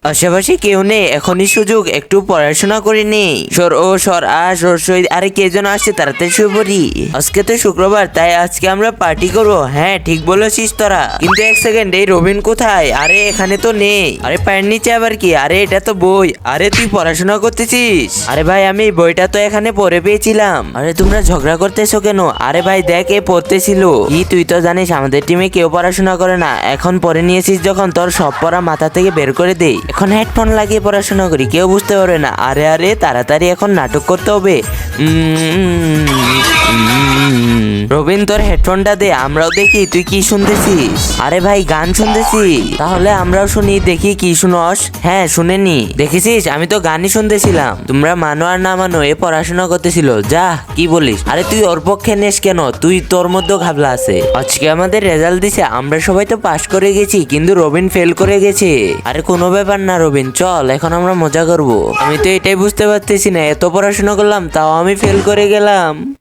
আশেপাশে কেউ নেই, এখনই সুযোগ, একটু পড়াশোনা করে নেই। আরে কে যেন আসছে, তাড়াতাড়ি শুয়ে পড়ি। আজকে তো শুক্রবার, তাই আজকে আমরা পার্টি করবো। হ্যাঁ ঠিক বলেছিস তোরা, কিন্তু এক সেকেন্ড, এই রবিন কোথায়? আরে এখানে তো নেই। আরে পায়ের নিচে আবার কি? আরে এটা তো বই। আরে তুই পড়াশোনা করতেছিস? আরে ভাই আমি এই বইটা তো এখানে পড়ে পেয়েছিলাম। আরে তোমরা ঝগড়া করতেছো কেন? আরে ভাই দেখ, এ পড়তেছিল। কি তুই তো জানিস আমাদের টিমে কেউ পড়াশোনা করে না। এখন পড়ে নিয়েছিস যখন, তোর সব পড়া মাথা থেকে বের করে দেই। এখন হেডফোন লাগিয়ে পড়াশোনা করি, কেউ বুঝতে পারবে না। আরে আরে তাড়াতাড়ি এখন নাটক করতে হবে। রবিন তোর হেডফোনটা দে, আমরাও দেখি তুই কি শুনতেছিস। আরে ভাই গান শুনতেছি, তাহলে আমরাও শুনি, দেখি কি শুনস। হ্যাঁ শুনেনি, দেখেছিস আমি তো গানই শুনতেছিলাম। তোমরা মানো আর না মানো, এ পড়াশোনা করতেছিল। যা কি বলিস? আরে তুই ওর পক্ষে নেস কেন? তুই তোর মধ্যেও ঘাবলা আছে। আজকে আমাদের রেজাল্ট দিছে, আমরা সবাই তো পাস করে গেছি, কিন্তু রবিন ফেল করে গেছে। আরে কোনো ব্যাপার না রবিন, চল এখন আমরা মজা করব। আমি তো এটাই বুঝতে পারতেছি না, এত পড়াশোনা করলাম তাও আমি ফেল করে গেলাম।